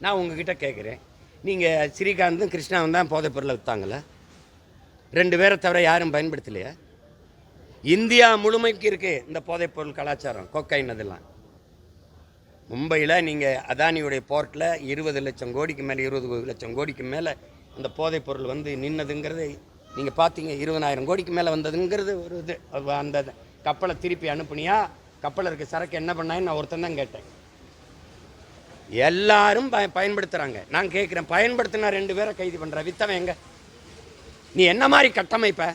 நான் உங்ககிட்ட கேட்குறேன், நீங்கள் ஸ்ரீகாந்தும் கிருஷ்ணாவும் தான் போதைப் பொருளை விற்றாங்களே, 2 பேரை தவிர யாரும் பயன்படுத்தலையா? இந்தியா முழுமைக்கு இருக்கு இந்த போதைப் பொருள் கலாச்சாரம், கொக்கைன் அதெல்லாம். மும்பையில் நீங்கள் அதானியுடைய போர்ட்டில் 20 லட்சம் கோடிக்கு மேலே 20 லட்சம் கோடிக்கு மேலே இந்த போதைப் பொருள் வந்து நின்னதுங்கிறது நீங்கள் பார்த்தீங்க. 20,000 கோடிக்கு மேலே வந்ததுங்கிறது ஒரு இது. அந்த கப்பலை திருப்பி அனுப்புனியா, கப்பலில் இருக்க சரக்கு என்ன பண்ணான்னு நான் ஒருத்தன் தான் கேட்டேன். எல்லாரும் பயன்படுத்துகிறாங்க. நான் கேட்குறேன், பயன்படுத்தினா 2 பேரை கைது பண்ணுற, வித்தவன் எங்க? நீ என்ன மாதிரி கட்டமைப்ப?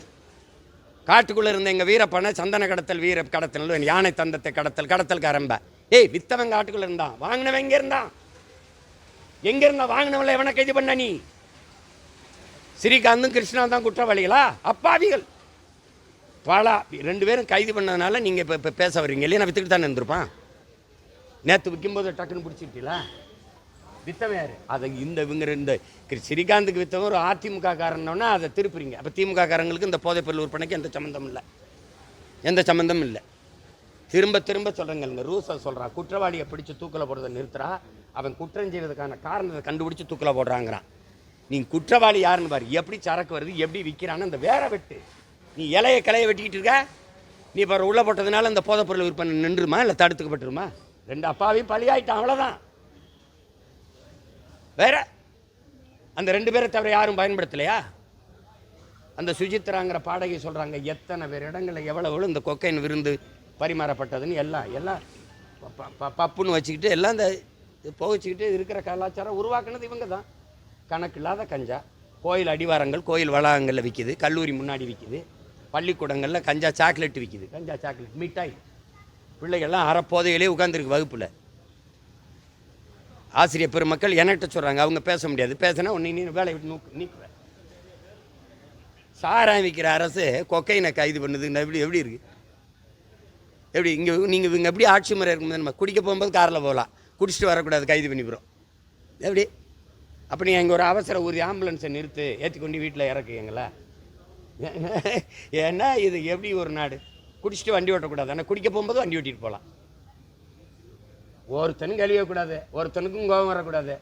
காட்டுக்குள்ளே இருந்த எங்கள் வீரப்பனை சந்தன கடத்தல், வீர கடத்தல், யானை தந்தத்தை கடத்தல், கடத்தல் கரம்ப. ஏய், வித்தவன் காட்டுக்குள்ளே இருந்தான், வாங்கினவன் எங்கே இருந்தான்? எங்கே இருந்தா வாங்கினவங்கள எவனை கைது பண்ண? நீ ஸ்ரீகாந்தும் கிருஷ்ணா தான் குற்றவாளிகளா? அப்பாவிகள். பாலா 2 பேரும் கைது பண்ணதுனால நீங்கள் இப்போ பேச வர்றீங்க இல்லையா? நான் வித்துக்கிட்டு தானே இருந்திருப்பான். நேற்று விற்கும்போது டக்குன்னு பிடிச்சிக்கிட்டீங்களா? வித்தவன் யார்? அதை இந்த ஸ்ரீகாந்துக்கு வித்தவன் ஒரு அதிமுக காரனோன்னா அதை திருப்புறீங்க. அப்போ திமுக காரங்களுக்கு இந்த போதைப்பொருள் விற்பனைக்கு எந்த சம்மந்தம் இல்லை, எந்த சம்மந்தமும் இல்லை. திரும்ப திரும்ப சொல்கிறேங்க, ரூஸை சொல்கிறான், குற்றவாளியை பிடிச்சி தூக்கில் போடுறதை நிறுத்துறா, அவன் குற்றம் செய்வதற்கான காரணத்தை கண்டுபிடிச்சி தூக்கில் போடுறாங்கிறான். நீங்கள் குற்றவாளி யாருன்னு பாரு, எப்படி சரக்கு வருது, எப்படி விற்கிறான்னு அந்த வேற வெட்டு. நீ இலையை கிளையை வெட்டிக்கிட்டு இருக்க. நீ இப்போ உள்ளே போட்டதுனால இந்த போதைப்பொருள் விற்பனை நின்றுமா இல்லை தடுத்துக்கப்பட்டுருமா? 2 அப்பாவையும் பழியாயிட்டான், அவ்வளோதான். வேற அந்த 2 பேரை தவிர யாரும் பயன்படுத்தலையா? அந்த சுஜித்ராங்கிற பாடகி சொல்கிறாங்க, எத்தனை பேர் இடங்களில் எவ்வளவு இந்த கொக்கைன் விருந்து பரிமாறப்பட்டதுன்னு எல்லாம் பப்புன்னு வச்சுக்கிட்டு எல்லாம் இந்த புகைச்சிக்கிட்டு இருக்கிற கலாச்சாரம் உருவாக்குனது இவங்க தான். கணக்கு இல்லாத கஞ்சா கோயில் அடிவாரங்கள், கோயில் வளாகங்களில் விற்கிது, கல்லூரி முன்னாடி விற்கிது, பள்ளிக்கூடங்களில் கஞ்சா சாக்லேட் விற்கிது, கஞ்சா சாக்லேட் மிட்டாய். பிள்ளைகள்லாம் அறப்போதையிலே உட்காந்துருக்கு வகுப்பில். ஆசிரியர் பெருமக்கள் என்கிட்ட சொல்கிறாங்க, அவங்க பேச முடியாது, பேசினா உன்னை நீ வேலையை விட்டு நீக்குற. சாராயம் விற்கிற அரசு கொக்கைனை கைது பண்ணுதுன்னு எப்படி இருக்குது? எப்படி இவங்க எப்படி ஆட்சி முறை இருக்கும்போது நம்ம குடிக்க போகும்போது காரில் போகலாம், குடிச்சிட்டு வரக்கூடாது, கைது பண்ணிவிடும். எப்படி? அப்போ நீங்கள் இங்கே ஒரு அவசர ஊதி ஆம்புலன்ஸை நிறுத்து, ஏற்றி கொண்டு வீட்டில் இறக்குங்களா? ஏன்னா இது எப்படி ஒரு நாடு? குடிச்சிட்டு வண்டி ஓட்டக்கூடாது, ஆனால் குடிக்க போகும்போது வண்டி ஓட்டிகிட்டு போகலாம். ஒருத்தனும் கழியக்கூடாது, ஒருத்தனுக்கும் கோபம் வரக்கூடாது.